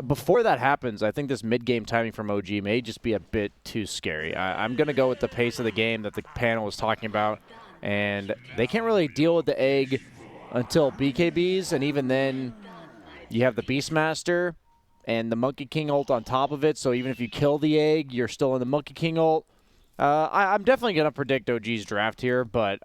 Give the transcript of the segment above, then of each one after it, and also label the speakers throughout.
Speaker 1: before that happens, I think this mid-game timing from OG may just be a bit too scary. I'm going to go with the pace of the game that the panel was talking about, and they can't really deal with the egg until BKBs, and even then you have the Beastmaster and the Monkey King ult on top of it, so even if you kill the egg, you're still in the Monkey King ult. I'm definitely going to predict OG's draft here, but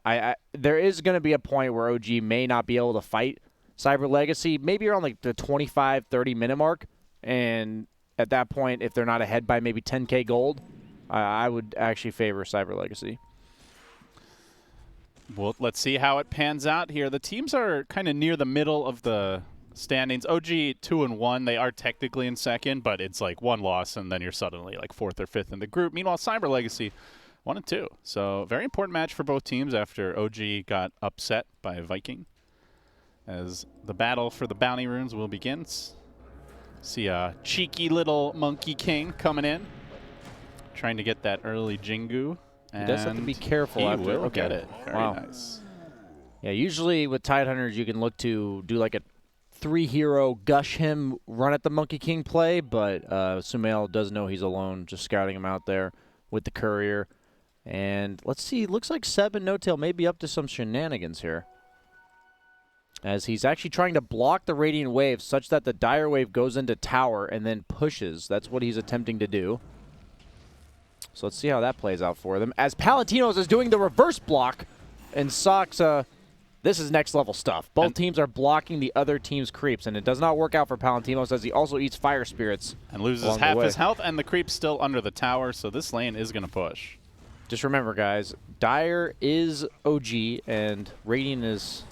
Speaker 1: there is going to be a point where OG may not be able to fight Cyber Legacy, maybe around like the 25, 30 minute mark. And at that point, if they're not ahead by maybe 10K gold, I would actually favor Cyber Legacy.
Speaker 2: Well, let's see how it pans out here. The teams are kind of near the middle of the standings. OG 2-1. They are technically in second, but it's like one loss, and then you're suddenly like fourth or fifth in the group. Meanwhile, Cyber Legacy 1-2. So very important match for both teams after OG got upset by a Viking. As the battle for the bounty runes will begin. See a cheeky little Monkey King coming in, trying to get that early Jingu.
Speaker 1: He does have to be careful.
Speaker 2: He will get it. Very nice.
Speaker 1: Yeah, usually with Tidehunters, you can look to do like a 3-hero gush him, run at the Monkey King play, but Sumail does know he's alone, just scouting him out there with the courier. And let's see, looks like Seb and No-Tail may be up to some shenanigans here, as he's actually trying to block the Radiant Wave such that the Dire Wave goes into tower and then pushes. That's what he's attempting to do. So let's see how that plays out for them. As Palatinos is doing the reverse block, and Soxa, this is next level stuff. Both teams are blocking the other team's creeps, and it does not work out for Palatinos as he also eats Fire Spirits.
Speaker 2: And loses half his health, and the creep's still under the tower, so this lane is going to push.
Speaker 1: Just remember, guys, Dire is OG, and Radiant is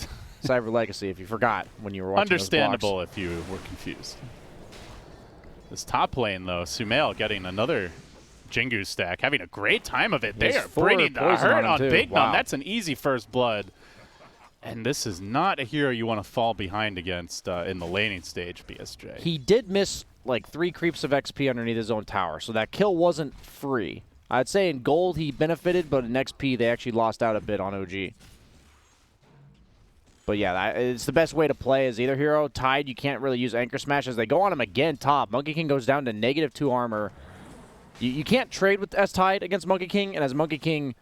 Speaker 1: Cyber Legacy, if you forgot when you were watching.
Speaker 2: Understandable if you were confused. This top lane, though, Sumail getting another Jingu stack, having a great time of it. They are bringing the hurt on Big Nun. That's an easy first blood. And this is not a hero you want to fall behind against in the laning stage, BSJ.
Speaker 1: He did miss like 3 creeps of XP underneath his own tower, so that kill wasn't free. I'd say in gold he benefited, but in XP they actually lost out a bit on OG. But yeah, it's the best way to play as either hero. Tide, you can't really use Anchor Smash as they go on him again top. Monkey King goes down to -2 armor. You can't trade with S-Tide against Monkey King, and as Monkey King,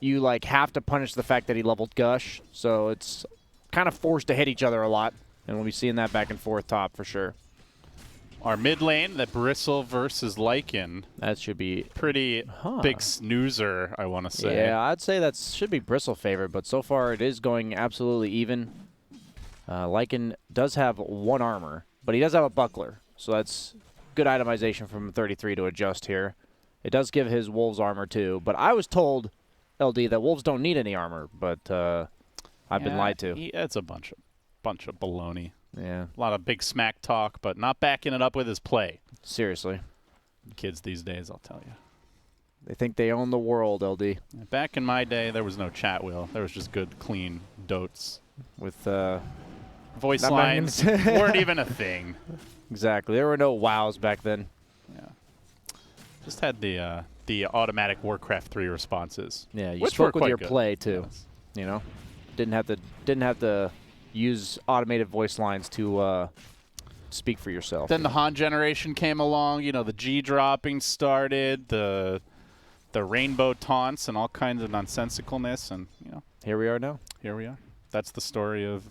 Speaker 1: you like have to punish the fact that he leveled Gush. So it's kind of forced to hit each other a lot, and we'll be seeing that back and forth top for sure.
Speaker 2: Our mid lane, the Bristle versus Lycan.
Speaker 1: That should be
Speaker 2: pretty big snoozer, I want to say.
Speaker 1: Yeah, I'd say that should be Bristle favorite, but so far it is going absolutely even. Lycan does have 1 armor, but he does have a buckler, so that's good itemization from 33 to adjust here. It does give his Wolves armor too, but I was told, LD, that Wolves don't need any armor, but I've been lied to.
Speaker 2: It's a bunch of baloney.
Speaker 1: Yeah.
Speaker 2: A lot of big smack talk, but not backing it up with his play.
Speaker 1: Seriously.
Speaker 2: Kids these days, I'll tell you.
Speaker 1: They think they own the world, LD.
Speaker 2: Back in my day, there was no chat wheel. There was just good, clean dotes.
Speaker 1: With
Speaker 2: voice lines weren't even a thing.
Speaker 1: Exactly. There were no wows back then.
Speaker 2: Yeah. Just had the automatic Warcraft 3 responses.
Speaker 1: Yeah, you spoke with your play too. Yes. You know, didn't have to use automated voice lines to speak for yourself.
Speaker 2: Then the Han generation came along. You know, the G dropping started, the rainbow taunts, and all kinds of nonsensicalness, and you know.
Speaker 1: Here we are now.
Speaker 2: Here we are. That's the story of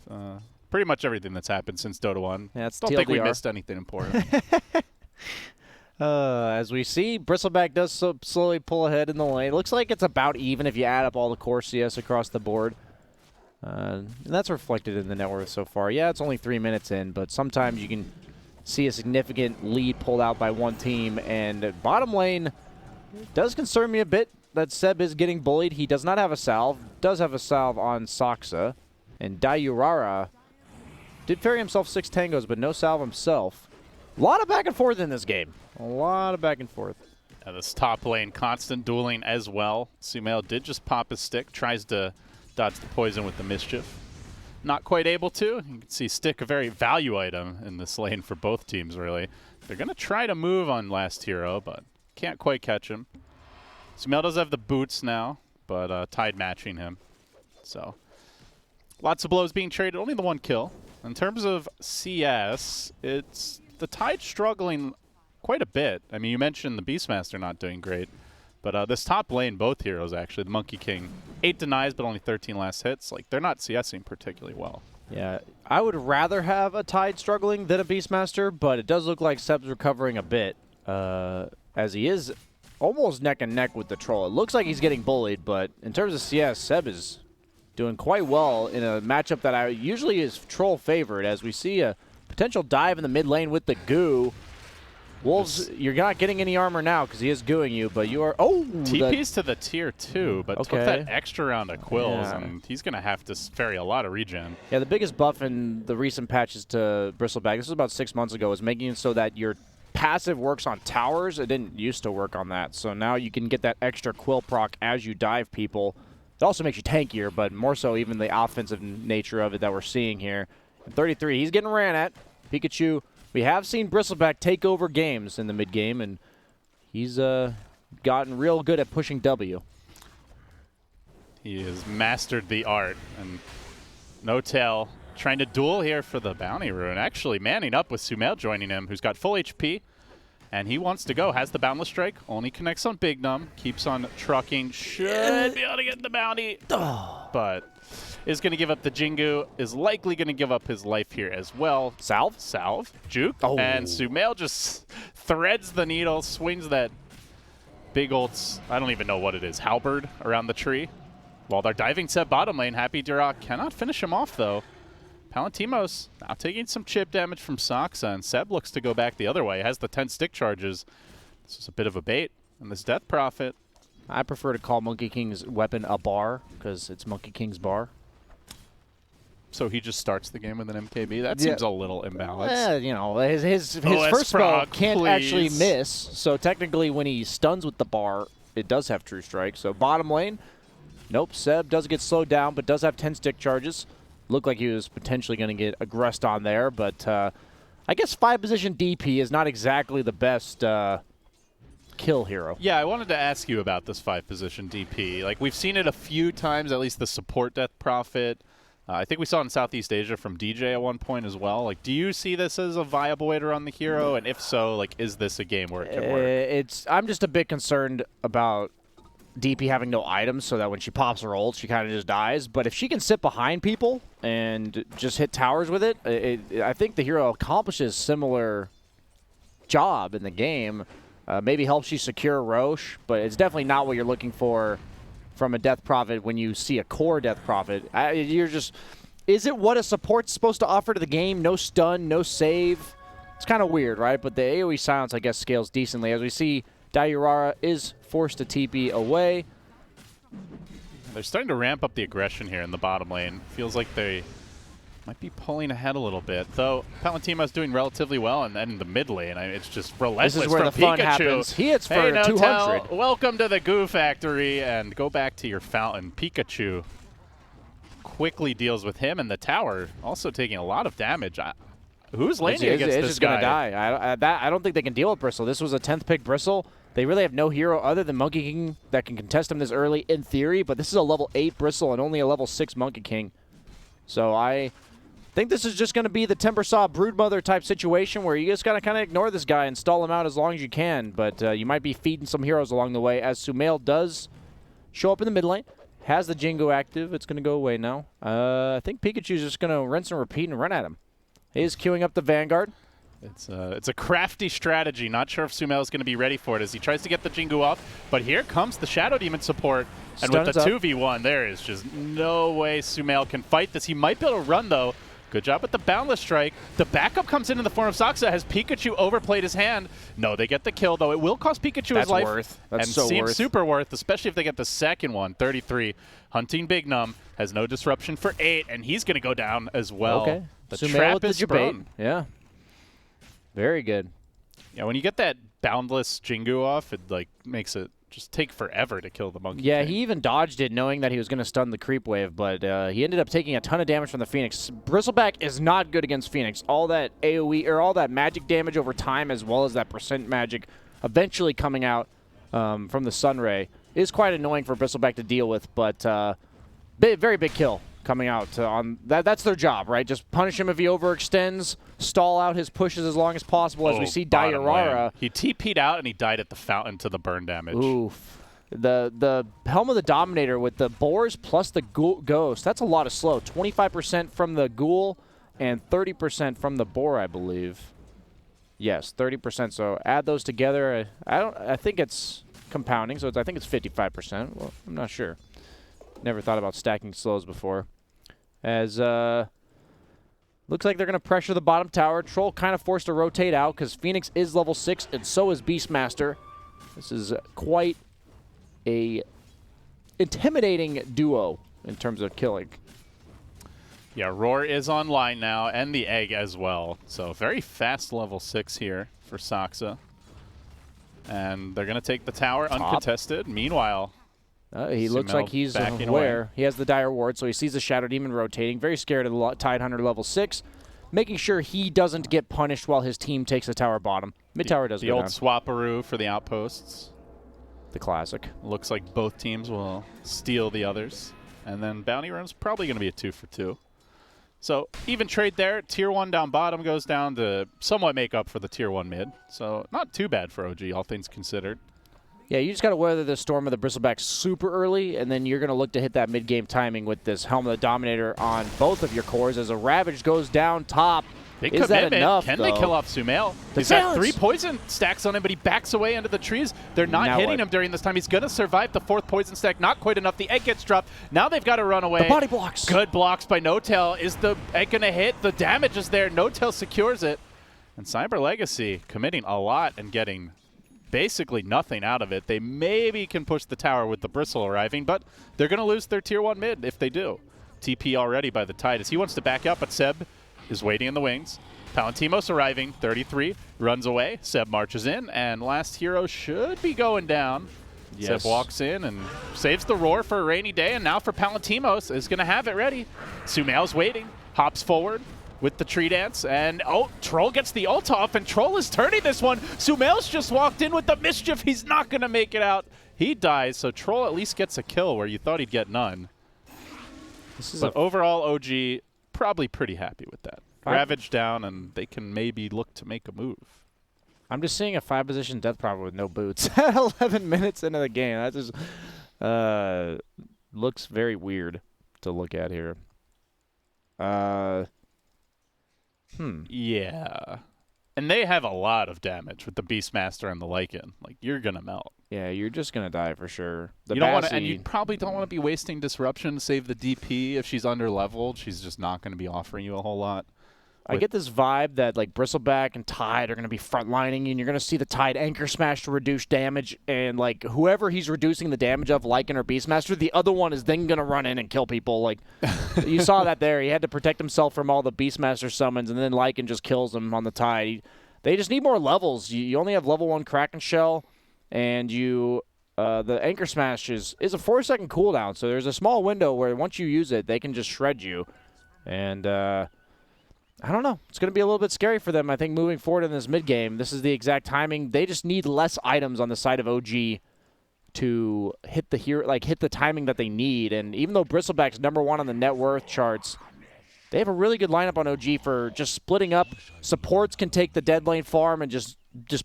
Speaker 2: pretty much everything that's happened since Dota 1.
Speaker 1: Yeah, it's
Speaker 2: Don't
Speaker 1: TLDR.
Speaker 2: think we missed anything important.
Speaker 1: As we see, Bristleback does slowly pull ahead in the lane. It looks like it's about even if you add up all the core CS across the board. And that's reflected in the net worth so far. Yeah, it's only 3 minutes in, but sometimes you can see a significant lead pulled out by one team. And bottom lane does concern me a bit that Seb is getting bullied. He does not have a salve. Does have a salve on Soxa. And Dayurara did ferry himself 6 tangos, but no salve himself. A lot of back and forth in this game. A lot of back and forth.
Speaker 2: This top lane, constant dueling as well. Sumail did just pop his stick, tries to dodge the poison with the mischief. Not quite able to. You can see stick, a very value item in this lane for both teams, really. They're going to try to move on last hero, but can't quite catch him. Sumail does have the boots now, but Tide matching him. So lots of blows being traded, only the 1 kill. In terms of CS, it's the Tide struggling quite a bit. I mean, you mentioned the Beastmaster not doing great. But this top lane, both heroes actually, the Monkey King, 8 denies but only 13 last hits. Like, they're not CSing particularly well.
Speaker 1: Yeah, I would rather have a Tide struggling than a Beastmaster, but it does look like Seb's recovering a bit, as he is almost neck and neck with the Troll. It looks like he's getting bullied, but in terms of CS, Seb is doing quite well in a matchup that usually is Troll favored, as we see a potential dive in the mid lane with the goo. Wolves, you're not getting any armor now because he is gooing you, but you are... Oh!
Speaker 2: TP's to the tier 2, but took that extra round of quills, and he's going to have to ferry a lot of regen.
Speaker 1: Yeah, the biggest buff in the recent patches to Bristleback, this was about 6 months ago, was making it so that your passive works on towers. It didn't used to work on that, so now you can get that extra quill proc as you dive people. It also makes you tankier, but more so even the offensive nature of it that we're seeing here. At 33, he's getting ran at. Pikachu... We have seen Bristleback take over games in the mid-game, and he's gotten real good at pushing W.
Speaker 2: He has mastered the art, and No Tail trying to duel here for the bounty rune. Actually manning up with Sumail joining him, who's got full HP, and he wants to go. Has the Boundless Strike, only connects on Big Num, keeps on trucking, should be able to get the bounty, but... is going to give up the Jingu, is likely going to give up his life here as well. Salve, juke, and Sumail just threads the needle, swings that big old, I don't even know what it is, halberd around the tree. While they're diving Seb bottom lane, Happy Duroc cannot finish him off though. Palantimos now taking some chip damage from Soxa, and Seb looks to go back the other way. Has the 10 stick charges. This is a bit of a bait, and this Death Prophet.
Speaker 1: I prefer to call Monkey King's weapon a bar, because it's Monkey King's bar.
Speaker 2: So he just starts the game with an MKB? That seems a little imbalanced.
Speaker 1: You know, his first spell can't actually miss, so technically when he stuns with the bar, it does have True Strike. So bottom lane, nope, Seb does get slowed down, but does have 10 stick charges. Looked like he was potentially going to get aggressed on there, but I guess 5-position DP is not exactly the best kill hero.
Speaker 2: Yeah, I wanted to ask you about this 5-position DP. Like, we've seen it a few times, at least the support Death Prophet. I think we saw it in Southeast Asia from DJ at one point as well. Like, do you see this as a viable way to run the hero? And if so, like, is this a game where it can work?
Speaker 1: I'm just a bit concerned about DP having no items, so that when she pops her ult, she kind of just dies. But if she can sit behind people and just hit towers with it, I think the hero accomplishes similar job in the game. Maybe helps you secure Roche, but it's definitely not what you're looking for from a Death Prophet when you see a core Death Prophet. Is it what a support's supposed to offer to the game? No stun, no save. It's kind of weird, right? But the AoE silence, I guess, scales decently. As we see, Dayurara is forced to TP away.
Speaker 2: They're starting to ramp up the aggression here in the bottom lane. Feels like they might be pulling ahead a little bit, though Palantimo's doing relatively well, and then in the mid lane, it's just relentless.
Speaker 1: This is where the fun happens. He hits for 200.
Speaker 2: Welcome to the Goo Factory, and go back to your fountain. Pikachu quickly deals with him, and the tower also taking a lot of damage. Who's laning against this guy?
Speaker 1: It's just going to die. I don't think they can deal with Bristle. This was a 10th pick Bristle. They really have no hero other than Monkey King that can contest him this early in theory, but this is a level 8 Bristle and only a level 6 Monkey King. So I think this is just going to be the Timbersaw Broodmother type situation where you just got to kind of ignore this guy and stall him out as long as you can. But you might be feeding some heroes along the way, as Sumail does show up in the mid lane. Has the Jingo active. It's going to go away now. I think Pikachu's just going to rinse and repeat and run at him. He is queuing up the Vanguard.
Speaker 2: It's a crafty strategy. Not sure if Sumail is going to be ready for it as he tries to get the Jingu off. But here comes the Shadow Demon support. And with the 2v1, there is just no way Sumail can fight this. He might be able to run, though. Good job with the Boundless Strike. The backup comes in the form of Soxa. Has Pikachu overplayed his hand? No, they get the kill, though. It will cost Pikachu his life.
Speaker 1: That's
Speaker 2: and
Speaker 1: so
Speaker 2: seems
Speaker 1: worth.
Speaker 2: super worth, especially if they get the second one, 33. Hunting Big Num has no disruption for 8, and he's going to go down as well.
Speaker 1: Okay.
Speaker 2: The
Speaker 1: Sumail
Speaker 2: trap
Speaker 1: with
Speaker 2: is
Speaker 1: the debate.
Speaker 2: sprung.
Speaker 1: Yeah. Very good.
Speaker 2: Yeah, when you get that Boundless Jingu off, it like makes it just take forever to kill the Monkey
Speaker 1: Yeah,
Speaker 2: King.
Speaker 1: he even dodged it knowing that he was going to stun the creep wave, but he ended up taking a ton of damage from the Phoenix. Bristleback is not good against Phoenix. All that AoE, or all that magic damage over time, as well as that percent magic eventually coming out from the Sunray, is quite annoying for Bristleback to deal with, but very big kill coming out to on that's their job, right? Just punish him if he overextends, stall out his pushes as long as possible. As we see Diarara.
Speaker 2: He TP'd out and he died at the fountain to the burn damage.
Speaker 1: Oof. The Helm of the Dominator with the Boars plus the Ghost. That's a lot of slow. 25% from the Ghoul and 30% from the Boar, I believe. Yes, 30%. So add those together. I think it's compounding, so I think it's 55%. Well, I'm not sure. Never thought about stacking slows before. As looks like they're going to pressure the bottom tower. Troll kind of forced to rotate out because Phoenix is level 6 and so is Beastmaster. This is quite a intimidating duo in terms of killing.
Speaker 2: Yeah, Roar is online now, and the Egg as well. So very fast level 6 here for Saksa. And they're going to take the tower uncontested. Meanwhile,
Speaker 1: he looks like he's aware. He has the Dire Ward, so he sees the Shadow Demon rotating. Very scared of the Tidehunter level 6. Making sure he doesn't get punished while his team takes the tower bottom. Mid tower does
Speaker 2: the old Swapperoo for the outposts.
Speaker 1: The classic.
Speaker 2: Looks like both teams will steal the others. And then Bounty Room's probably going to be a 2-for-2. So even trade there. Tier 1 down bottom goes down to somewhat make up for the Tier 1 mid. So not too bad for OG, all things considered.
Speaker 1: Yeah, you just got to weather the storm of the Bristleback super early, and then you're going to look to hit that mid-game timing with this Helm of the Dominator on both of your cores as a Ravage goes down top.
Speaker 2: Big
Speaker 1: Is
Speaker 2: commitment.
Speaker 1: that enough,
Speaker 2: Can
Speaker 1: though?
Speaker 2: they kill off Sumail? He's got 3 poison stacks on him, but he backs away into the trees. They're not
Speaker 1: Now
Speaker 2: hitting
Speaker 1: what?
Speaker 2: him during this time. He's going to survive the 4th poison stack. Not quite enough. The Egg gets dropped. Now they've got to run away.
Speaker 1: The body blocks.
Speaker 2: Good blocks by No-Tail. Is the Egg going to hit? The damage is there. No-Tail secures it. And Cyber Legacy committing a lot and getting basically nothing out of it. They maybe can push the tower with the Bristle arriving, but they're going to lose their Tier 1 mid if they do. TP already by the Tide as he wants to back up, but Seb is waiting in the wings. Palantimos arriving, 33, runs away. Seb marches in, and last hero should be going down. Yes. Seb walks in and saves the Roar for a rainy day, and now for Palantimos is going to have it ready. Sumail's waiting, hops forward with the tree dance, and oh, Troll gets the ult off, and Troll is turning this one. Sumail's just walked in with the mischief. He's not going to make it out. He dies, so Troll at least gets a kill where you thought he'd get none. But overall, OG probably pretty happy with that. Ravage down, and they can maybe look to make a move.
Speaker 1: I'm just seeing a 5-position death problem with no boots at 11 minutes into the game. That just looks very weird to look at here.
Speaker 2: Yeah. And they have a lot of damage with the Beastmaster and the Lycan. Like, you're going to melt.
Speaker 1: Yeah, you're just going to die for sure.
Speaker 2: You don't want to, and you probably don't want to be wasting Disruption to save the DP. If she's under-leveled, she's just not going to be offering you a whole lot.
Speaker 1: I get this vibe that like Bristleback and Tide are going to be frontlining, and you're going to see the Tide Anchor Smash to reduce damage, and like whoever he's reducing the damage of, Lycan or Beastmaster, the other one is then going to run in and kill people. Like you saw that there. He had to protect himself from all the Beastmaster summons, and then Lycan just kills him on the Tide. They just need more levels. You only have level 1 Kraken Shell, and the Anchor Smash is a 4-second cooldown, so there's a small window where once you use it, they can just shred you. And I don't know. It's going to be a little bit scary for them, I think, moving forward in this mid-game. This is the exact timing. They just need less items on the side of OG to hit the timing that they need. And even though Bristleback's #1 on the net worth charts, they have a really good lineup on OG for just splitting up. Supports can take the dead lane farm and just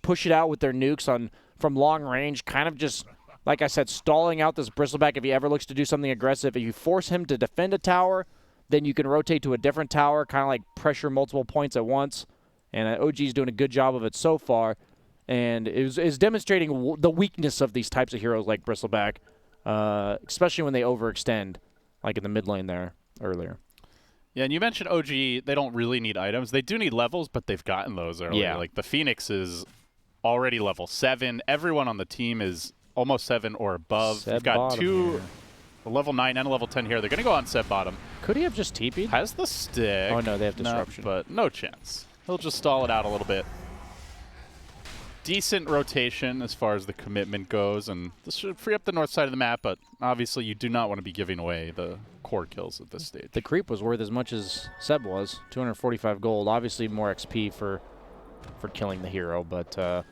Speaker 1: push it out with their nukes from long range, kind of just, like I said, stalling out this Bristleback if he ever looks to do something aggressive. If you force him to defend a tower, then you can rotate to a different tower, kind of like pressure multiple points at once. And OG's doing a good job of it so far. And is demonstrating the weakness of these types of heroes like Bristleback, especially when they overextend, like in the mid lane there earlier.
Speaker 2: Yeah, and you mentioned OG, they don't really need items. They do need levels, but they've gotten those earlier.
Speaker 1: Yeah.
Speaker 2: Like the Phoenix is already level 7. Everyone on the team is almost 7 or above. They've got 2... a level 9 and a level 10 here. They're going to go on Seb bottom.
Speaker 1: Could he have just TP'd?
Speaker 2: Has the stick.
Speaker 1: Oh, no, they have Disruption.
Speaker 2: No, but no chance. He'll just stall it out a little bit. Decent rotation as far as the commitment goes, and this should free up the north side of the map, but obviously you do not want to be giving away the core kills at this stage.
Speaker 1: The creep was worth as much as Seb was, 245 gold. Obviously more XP for killing the hero, but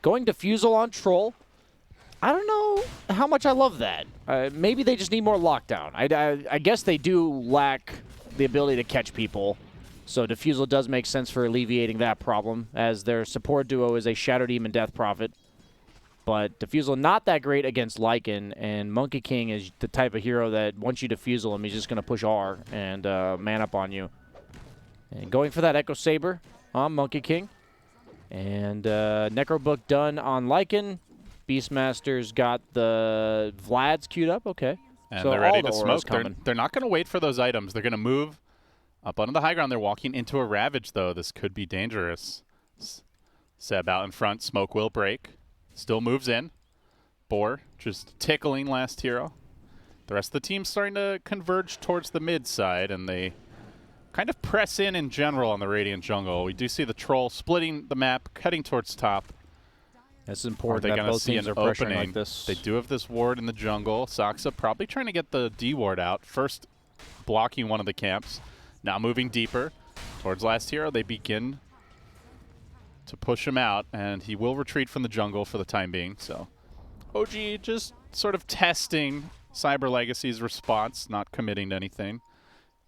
Speaker 1: going Diffusal on Troll, I don't know how much I love that. maybe they just need more lockdown. I guess they do lack the ability to catch people. So Defusal does make sense for alleviating that problem, as their support duo is a Shadow Demon Death Prophet. But Defusal not that great against Lycan, and Monkey King is the type of hero that once you Defusal him, he's just going to push R and man up on you. And going for that Echo Saber on Monkey King. And Necrobook done on Lycan. Beastmaster's got the Vlad's queued up. Okay.
Speaker 2: And
Speaker 1: so
Speaker 2: they're ready to
Speaker 1: Aura's
Speaker 2: smoke. They're not going to wait for those items. They're going to move up onto the high ground. They're walking into a Ravage, though. This could be dangerous. Seb out in front. Smoke will break. Still moves in. Boar just tickling last hero. The rest of the team's starting to converge towards the mid side, and they kind of press in general on the Radiant jungle. We do see the Troll splitting the map, heading towards top.
Speaker 1: That's important that both teams are pressuring like this.
Speaker 2: They do have this ward in the jungle. Saksa probably trying to get the D ward out. First blocking one of the camps. Now moving deeper towards last hero. They begin to push him out, and he will retreat from the jungle for the time being. So OG just sort of testing Cyber Legacy's response, not committing to anything.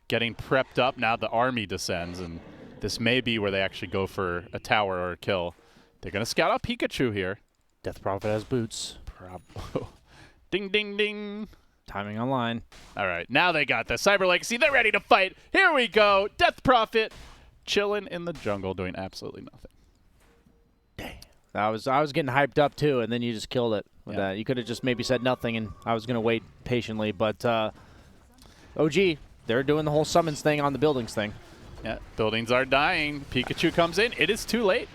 Speaker 2: Getting prepped up. Now the army descends, and this may be where they actually go for a tower or a kill. They're going to scout out Pikachu here.
Speaker 1: Death Prophet has boots.
Speaker 2: Ding, ding, ding.
Speaker 1: Timing online.
Speaker 2: All right, now they got the Cyber Legacy. They're ready to fight. Here we go. Death Prophet chilling in the jungle, doing absolutely nothing.
Speaker 1: I was getting hyped up too, and then you just killed it with that. You could have just maybe said nothing, and I was going to wait patiently. But OG, they're doing the whole summons thing on the buildings thing.
Speaker 2: Yeah, buildings are dying. Pikachu comes in. It is too late.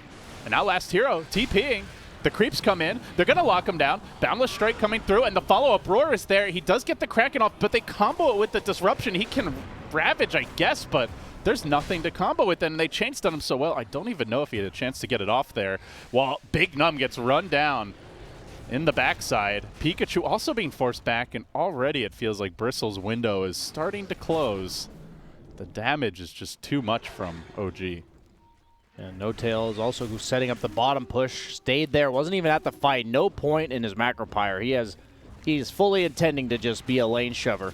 Speaker 2: And now last hero, TPing. The creeps come in. They're going to lock him down. Boundless Strike coming through, and the follow-up Roar is there. He does get the Kraken off, but they combo it with the Disruption. He can Ravage, I guess, but there's nothing to combo with, and they chain stun him so well. I don't even know if he had a chance to get it off there. While Big Num gets run down in the backside. Pikachu also being forced back, and already it feels like Bristle's window is starting to close. The damage is just too much from OG.
Speaker 1: And No Tail is also setting up the bottom push. Stayed there, wasn't even at the fight. No point in his Macro Pyre. He's fully intending to just be a lane shover.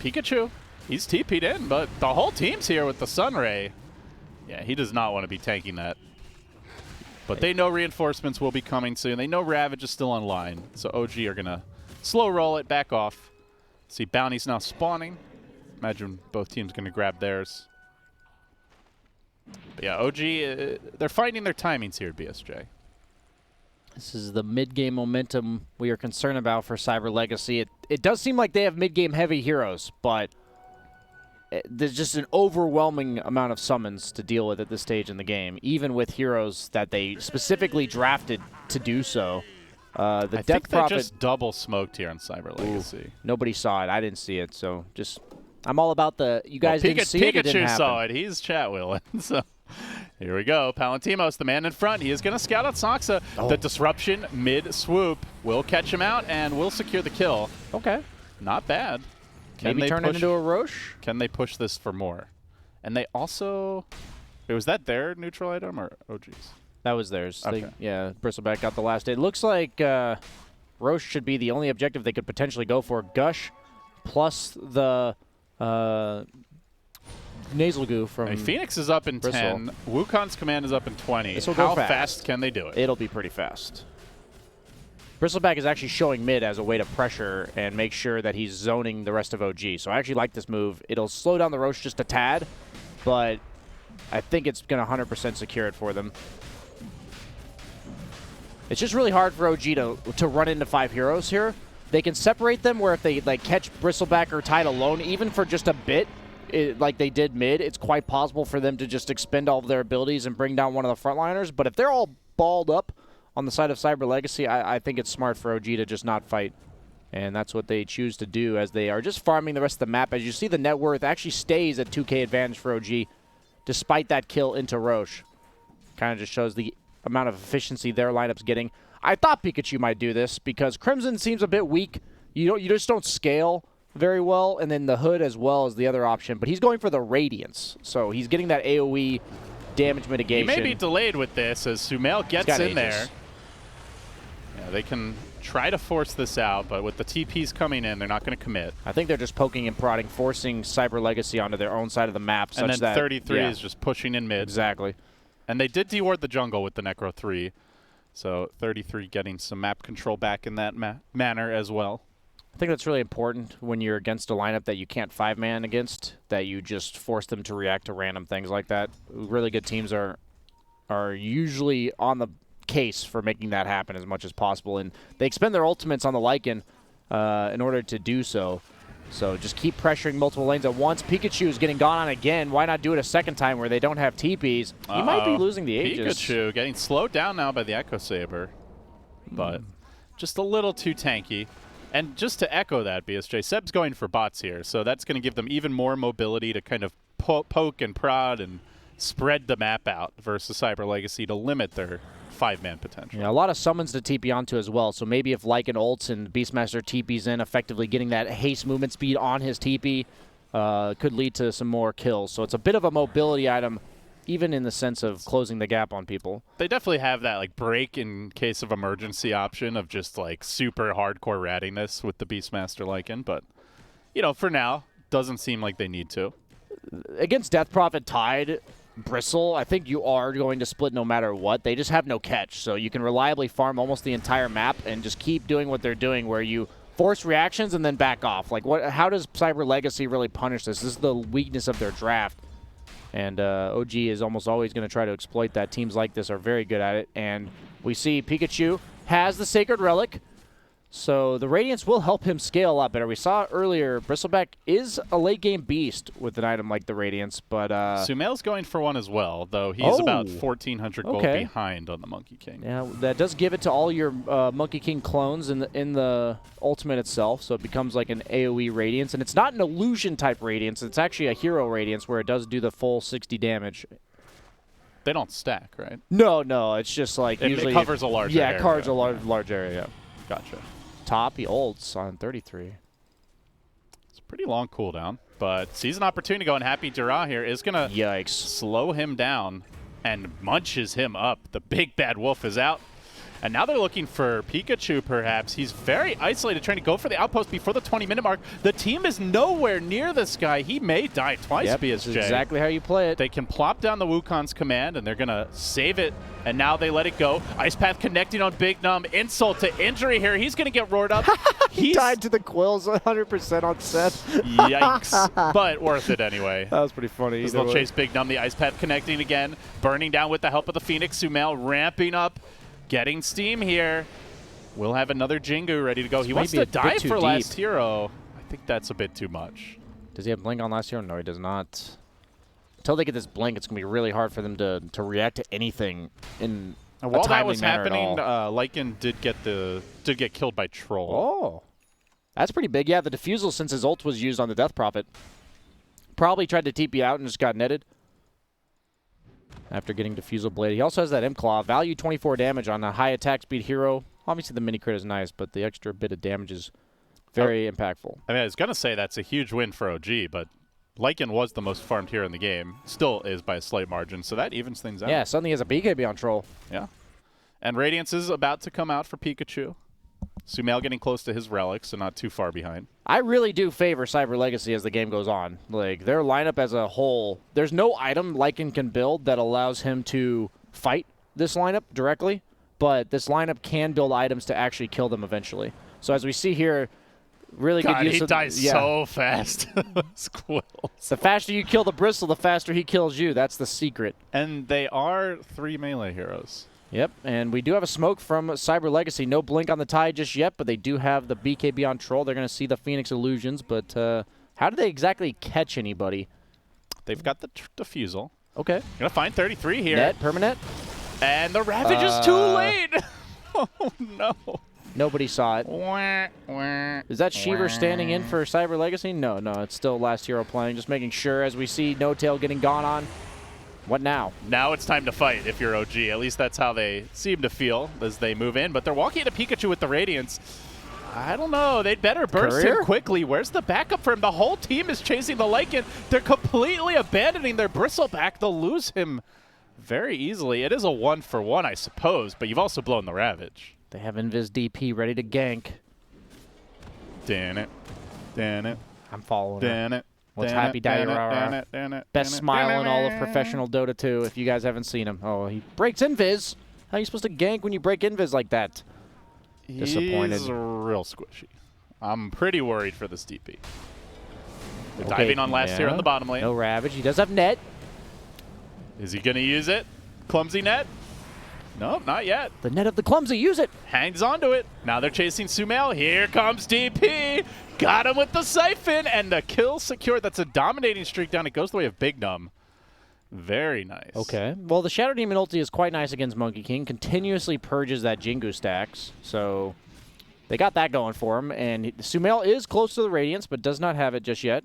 Speaker 2: Pikachu, he's TP'd in, but the whole team's here with the Sunray. Yeah, he does not want to be tanking that. But they know reinforcements will be coming soon. They know Ravage is still online. So OG are going to slow roll it, back off. See bounties now spawning. Imagine both teams going to grab theirs. But yeah, OG, they're finding their timings here at BSJ.
Speaker 1: This is the mid-game momentum we are concerned about for Cyber Legacy. It does seem like they have mid-game heavy heroes, but there's just an overwhelming amount of summons to deal with at this stage in the game, even with heroes that they specifically drafted to do so.
Speaker 2: I think they just double smoked here on Cyber Legacy.
Speaker 1: Ooh, nobody saw it. I didn't see it, so just I'm all about the you guys didn't see it. It didn't happen.
Speaker 2: Pikachu saw it. He's chat wheeling. So here we go. Palantimos, the man in front. He is going to scout out Saksa. Oh. The disruption mid swoop will catch him out and will secure the kill.
Speaker 1: Okay,
Speaker 2: not bad.
Speaker 1: Maybe turn it into a Roche?
Speaker 2: Can they push this for more? And they also... Wait, was that their neutral item or OG's?
Speaker 1: That was theirs.
Speaker 2: Okay.
Speaker 1: Yeah, Bristleback got the last hit. It looks like Roche should be the only objective they could potentially go for. Gush plus the Nasal Goo from
Speaker 2: Phoenix is up in
Speaker 1: Bristle.
Speaker 2: 10. Wukong's command is up in 20. How fast can they do it?
Speaker 1: It'll be pretty fast. Bristleback is actually showing mid as a way to pressure and make sure that he's zoning the rest of OG. So I actually like this move. It'll slow down the Roche just a tad, but I think it's going to 100% secure it for them. It's just really hard for OG to run into 5 heroes here. They can separate them where if they catch Bristleback or Tide alone, even for just a bit, like they did mid, it's quite possible for them to just expend all of their abilities and bring down one of the frontliners. But if they're all balled up on the side of Cyber Legacy, I think it's smart for OG to just not fight. And that's what they choose to do as they are just farming the rest of the map. As you see, the net worth actually stays at 2K advantage for OG, despite that kill into Roche. Kind of just shows the amount of efficiency their lineup's getting. I thought Pikachu might do this because Crimson seems a bit weak. You just don't scale very well, and then the Hood as well as the other option. But he's going for the Radiance, so he's getting that AoE damage mitigation.
Speaker 2: He may be delayed with this as Sumail gets in there. Yeah, they can try to force this out, but with the TPs coming in, they're not going to commit.
Speaker 1: I think they're just poking and prodding, forcing Cyber Legacy onto their own side of the map.
Speaker 2: And then 33 is just pushing in mid.
Speaker 1: Exactly.
Speaker 2: And they did deward the jungle with the Necro 3. So 33 getting some map control back in that manner as well.
Speaker 1: I think that's really important when you're against a lineup that you can't 5-man against, that you just force them to react to random things like that. Really good teams are usually on the case for making that happen as much as possible, and they expend their ultimates on the Lycan in order to do so. So just keep pressuring multiple lanes at once. Pikachu is getting gone on again. Why not do it a second time where they don't have TPs? He might be losing the Aegis.
Speaker 2: Pikachu getting slowed down now by the Echo Saber, but just a little too tanky. And just to echo that, BSJ, Seb's going for bots here, so that's going to give them even more mobility to kind of poke and prod and spread the map out versus Cyber Legacy to limit their 5-man potential.
Speaker 1: Yeah, a lot of summons to TP onto as well, so maybe if Lycan ults and Beastmaster TPs in, effectively getting that haste movement speed on his TP could lead to some more kills. So it's a bit of a mobility item, even in the sense of closing the gap on people.
Speaker 2: They definitely have that like break in case of emergency option of just like super hardcore rattiness with the Beastmaster Lycan, but you know, for now, doesn't seem like they need to.
Speaker 1: Against Death Prophet Tide, Bristle, I think you are going to split no matter what. They just have no catch, so you can reliably farm almost the entire map and just keep doing what they're doing where you force reactions and then back off. Like, how does Cyber Legacy really punish this? This is the weakness of their draft. And OG is almost always going to try to exploit that. Teams like this are very good at it. And we see Pikachu has the Sacred Relic. So the Radiance will help him scale a lot better. We saw earlier, Bristleback is a late-game beast with an item like the Radiance, but...
Speaker 2: Sumail's going for one as well, though he's about 1,400 gold behind on the Monkey King.
Speaker 1: Yeah, that does give it to all your Monkey King clones in the ultimate itself, so it becomes like an AoE Radiance. And it's not an illusion-type Radiance. It's actually a hero Radiance where it does do the full 60 damage.
Speaker 2: They don't stack, right?
Speaker 1: No, it's just like...
Speaker 2: It covers a large area.
Speaker 1: Yeah, it covers a large area, yeah.
Speaker 2: Gotcha.
Speaker 1: Top, he ults on 33.
Speaker 2: It's a pretty long cooldown, but sees an opportunity to go, and Happy Dura here is going to slow him down and munches him up. The big bad wolf is out. And now they're looking for Pikachu, perhaps. He's very isolated, trying to go for the outpost before the 20-minute mark. The team is nowhere near this guy. He may die twice, BSJ.
Speaker 1: That's exactly how you play it.
Speaker 2: They can plop down the Wukong's command, and they're going to save it. And now they let it go. Ice Path connecting on Big Numb. Insult to injury here. He's going to get roared up.
Speaker 1: He died to the quills 100% on set.
Speaker 2: Yikes. But worth it anyway.
Speaker 1: That was pretty funny.
Speaker 2: They'll chase Big Numb. The Ice Path connecting again. Burning down with the help of the Phoenix. Sumail ramping up. Getting steam here. We'll have another Jingu ready to go. He wants to dive for last hero. I think that's a bit too much.
Speaker 1: Does he have Blink on last hero? No, he does not. Until they get this Blink, it's going to be really hard for them to react to anything in a timely manner at all.
Speaker 2: While that was happening, Lycan did get killed by Troll.
Speaker 1: Oh. That's pretty big. Yeah, the Diffusal, since his ult was used on the Death Prophet, probably tried to TP out and just got netted after getting Diffusal Blade. He also has that M-Claw. Value 24 damage on a high attack speed hero. Obviously, the mini crit is nice, but the extra bit of damage is very impactful.
Speaker 2: I mean, I was going to say that's a huge win for OG, but Lycan was the most farmed hero in the game. Still is by a slight margin, so that evens things out.
Speaker 1: Yeah, suddenly he has a BKB on Troll.
Speaker 2: Yeah. And Radiance is about to come out for Pikachu. Sumail getting close to his relics, so not too far behind.
Speaker 1: I really do favor Cyber Legacy as the game goes on. Like, their lineup as a whole, there's no item Lycan can build that allows him to fight this lineup directly, but this lineup can build items to actually kill them eventually. So as we see here, really good use of...
Speaker 2: he dies so fast. Squills.
Speaker 1: The faster you kill the Bristle, the faster he kills you. That's the secret.
Speaker 2: And they are 3 melee heroes.
Speaker 1: Yep, and we do have a smoke from Cyber Legacy. No Blink on the Tide just yet, but they do have the BKB on Troll. They're going to see the Phoenix Illusions, but how do they exactly catch anybody?
Speaker 2: They've got the Diffusal.
Speaker 1: Okay.
Speaker 2: Going to find 33 here.
Speaker 1: Net, permanent.
Speaker 2: And the Ravage is too late! Oh, no.
Speaker 1: Nobody saw it. Is that Sheever standing in for Cyber Legacy? No, it's still last hero playing. Just making sure as we see No Tail getting gone on. What now?
Speaker 2: Now it's time to fight if you're OG. At least that's how they seem to feel as they move in. But they're walking into Pikachu with the Radiance. I don't know. They'd better burst him quickly. Where's the backup for him? The whole team is chasing the Lycan. They're completely abandoning their Bristleback. They'll lose him very easily. It is a 1-for-1, I suppose, but you've also blown the Ravage.
Speaker 1: They have Invis DP ready to gank.
Speaker 2: Dan it.
Speaker 1: I'm following
Speaker 2: Dan
Speaker 1: her.
Speaker 2: it.
Speaker 1: What's happy Daddy Rara? Best smile in all of professional Dota 2 if you guys haven't seen him. Oh, he breaks Invis. How are you supposed to gank when you break Invis like that? Disappointed.
Speaker 2: He's real squishy. I'm pretty worried for this DP. They're diving on last here on the bottom lane.
Speaker 1: No Ravage. He does have net.
Speaker 2: Is he going to use it? Clumsy net? No, not yet.
Speaker 1: The net of the clumsy. Use it.
Speaker 2: Hangs onto it. Now they're chasing Sumail. Here comes DP. Got him with the Siphon, and the kill secured. That's a dominating streak down. It goes the way of Big Num. Very nice.
Speaker 1: Okay. Well, the Shadow Demon ulti is quite nice against Monkey King. Continuously purges that Jingu stacks. So they got that going for him. And Sumail is close to the Radiance, but does not have it just yet.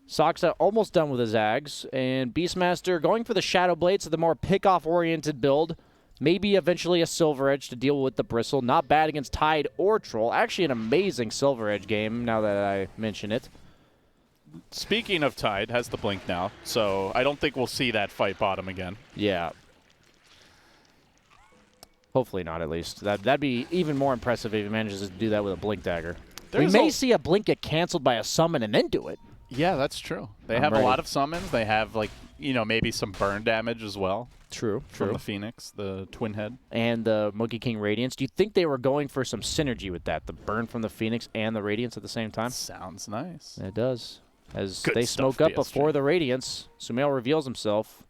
Speaker 1: Soxa almost done with his Zags. And Beastmaster going for the Shadow Blade, so the more pick-off-oriented build. Maybe eventually a Silver Edge to deal with the Bristle. Not bad against Tide or Troll. Actually an amazing Silver Edge game, now that I mention it.
Speaker 2: Speaking of Tide, has the blink now, so I don't think we'll see that fight bottom again.
Speaker 1: Yeah. Hopefully not, at least. That'd be even more impressive if he manages to do that with a Blink Dagger. We may see a Blink get canceled by a summon and then do it.
Speaker 2: Yeah, that's true. They have a lot of summons. They have, like, you know, maybe some burn damage as well.
Speaker 1: True.
Speaker 2: From the Phoenix, the Twin Head.
Speaker 1: And the Monkey King Radiance. Do you think they were going for some synergy with that? The burn from the Phoenix and the Radiance at the same time?
Speaker 2: Sounds nice.
Speaker 1: It does. As
Speaker 2: Good
Speaker 1: they
Speaker 2: stuff,
Speaker 1: smoke up
Speaker 2: PSG.
Speaker 1: before the Radiance, Sumail reveals himself.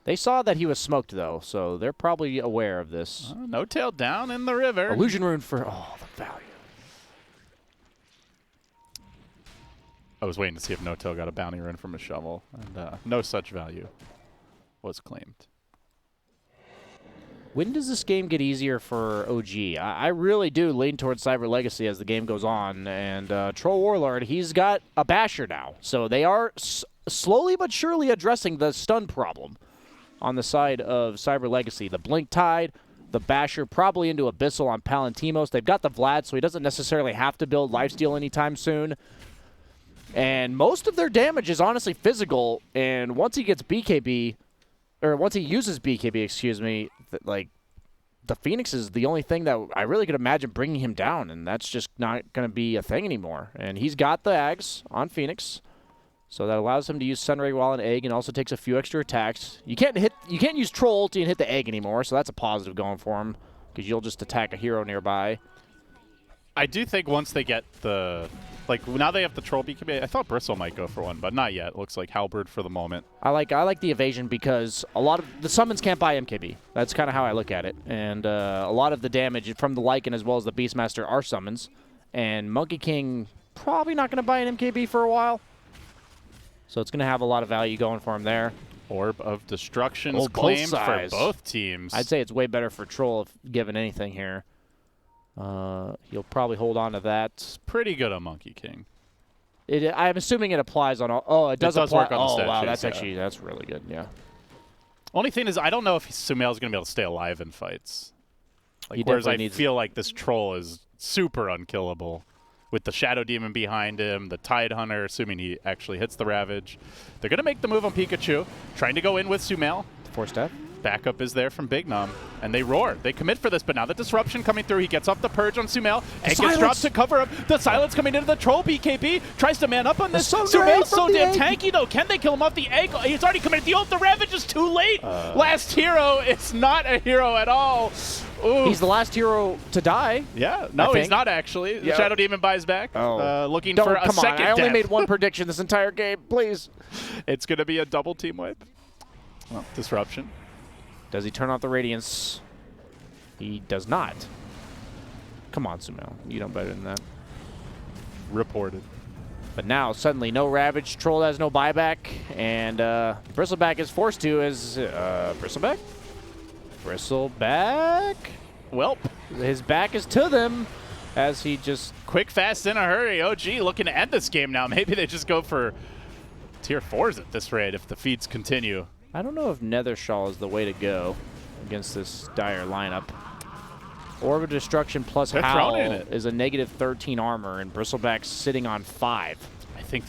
Speaker 1: They saw that he was smoked, though, so they're probably aware of this.
Speaker 2: No tail down in the river.
Speaker 1: Illusion Rune for, the value.
Speaker 2: I was waiting to see if No-Tail got a bounty run from a shovel, and no such value was claimed.
Speaker 1: When does this game get easier for OG? I really do lean towards Cyber Legacy as the game goes on. And Troll Warlord, he's got a Basher now. So they are slowly but surely addressing the stun problem on the side of Cyber Legacy. The Blink Tide, the Basher, probably into Abyssal on Palantimos. They've got the Vlad, so he doesn't necessarily have to build Lifesteal anytime soon. And most of their damage is honestly physical. And once he gets BKB, or once he uses BKB, excuse me, like, the Phoenix is the only thing that I really could imagine bringing him down, and that's just not going to be a thing anymore. And he's got the Ags on Phoenix, so that allows him to use Sunray while an egg, and also takes a few extra attacks. You can't use Troll ulti and hit the egg anymore, so that's a positive going for him, because you'll just attack a hero nearby.
Speaker 2: I do think once they get the... Like, now they have the Troll BKB. I thought Bristle might go for one, but not yet. It looks like Halberd for the moment.
Speaker 1: I like the evasion because a lot of the summons can't buy MKB. That's kind of how I look at it. And a lot of the damage from the Lycan as well as the Beastmaster are summons. And Monkey King probably not going to buy an MKB for a while. So it's going to have a lot of value going for him there.
Speaker 2: Orb of Destruction is claimed for both teams.
Speaker 1: I'd say it's way better for Troll if given anything here. He'll probably hold on to that.
Speaker 2: It's pretty good on Monkey King.
Speaker 1: I'm assuming it applies on all. Oh, it does
Speaker 2: work on the stat
Speaker 1: wow,
Speaker 2: sheets,
Speaker 1: that's really good. Yeah.
Speaker 2: Only thing is, I don't know if Sumail's going to be able to stay alive in fights. Like, whereas I feel like this Troll is super unkillable with the Shadow Demon behind him, the Tide Hunter, assuming he actually hits the Ravage. They're going to make the move on Pikachu, trying to go in with Sumail.
Speaker 1: 4-step.
Speaker 2: Backup is there from Big Nom, and they roar. They commit for this, but now the disruption coming through. He gets off the Purge on Sumail. Egg gets dropped to cover up. The silence coming into the Troll BKB. Tries to man up on this. Sumail's so damn tanky, though. Can they kill him off the egg? He's already committed the ult. The Ravage is too late. Last hero is not a hero at all. Ooh.
Speaker 1: He's the last hero to die.
Speaker 2: Yeah. No, he's not actually. The Shadow Demon buys back. Looking for a second death.
Speaker 1: I only made one prediction this entire game. Please.
Speaker 2: It's going to be a double team wipe. Well, disruption.
Speaker 1: Does he turn off the Radiance? He does not. Come on, Sumail. You know better than that.
Speaker 2: Reported.
Speaker 1: But now, suddenly, no Ravage. Troll has no buyback. And Bristleback is forced to as... Bristleback? Bristleback?
Speaker 2: Welp.
Speaker 1: His back is to them as he just...
Speaker 2: Quick, fast, in a hurry. OG looking to end this game now. Maybe they just go for tier 4s at this rate if the feeds continue.
Speaker 1: I don't know if Nethershaw is the way to go against this dire lineup. Orb of Destruction plus Howl is a -13 armor, and Bristleback's sitting on 5.
Speaker 2: I think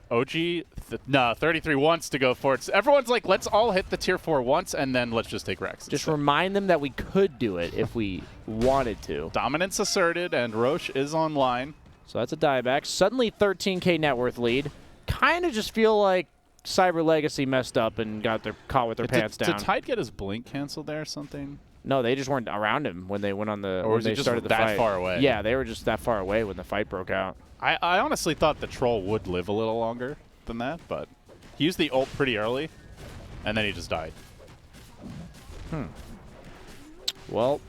Speaker 2: OG, no, 33 wants to go for it. Everyone's like, let's all hit the tier 4 once, and then let's just take Rex.
Speaker 1: Just remind them that we could do it if we wanted to.
Speaker 2: Dominance asserted, and Roche is online.
Speaker 1: So that's a dieback. Suddenly 13K net worth lead. Kind of just feel like Cyber Legacy messed up and got caught with their pants down.
Speaker 2: Did Tide get his blink canceled there or something?
Speaker 1: No, they just weren't around him when they went on the.
Speaker 2: Or was he just
Speaker 1: started the
Speaker 2: that
Speaker 1: fight.
Speaker 2: far away?
Speaker 1: Yeah, they were just that far away when the fight broke out.
Speaker 2: I honestly thought the troll would live a little longer than that, but he used the ult pretty early, and then he just died.
Speaker 1: Well,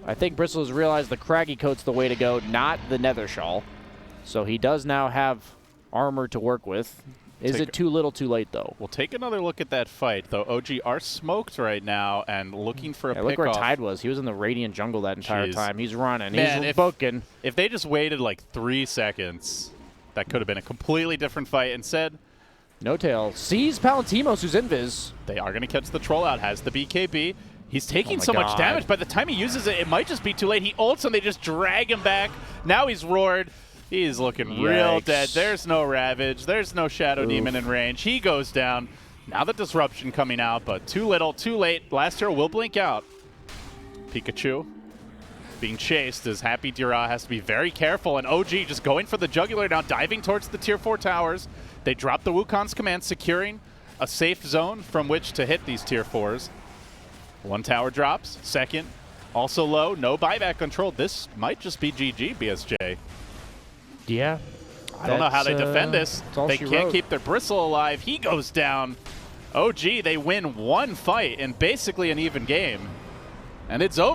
Speaker 1: I think Bristle has realized the Craggy Coat's the way to go, not the Nether Shawl. So he does now have armor to work with. Is it too little too late, though?
Speaker 2: We'll take another look at that fight, though. OG are smoked right now and looking for a pick-off.
Speaker 1: Look where Tide was. He was in the Radiant jungle that entire time. He's running.
Speaker 2: Man,
Speaker 1: he's booking.
Speaker 2: If they just waited like 3 seconds, that could have been a completely different fight. Instead,
Speaker 1: No Tail sees Palantimos, who's invis.
Speaker 2: They are going to catch the troll out. Has the BKB. He's taking so much damage. By the time he uses it, it might just be too late. He ults and they just drag him back. Now he's roared. He's looking real dead. There's no Ravage. There's no Shadow Demon in range. He goes down. Now the Disruption coming out, but too little, too late. Last hero will blink out. Pikachu being chased as Happy Dira has to be very careful, and OG just going for the jugular now, diving towards the tier 4 towers. They drop the Wukong's command, securing a safe zone from which to hit these tier 4s. One tower drops, second also low, no buyback control. This might just be GG, BSJ.
Speaker 1: Yeah.
Speaker 2: I don't know how they defend this. They can't keep their Bristle alive. He goes down. OG, they win one fight in basically an even game. And it's over.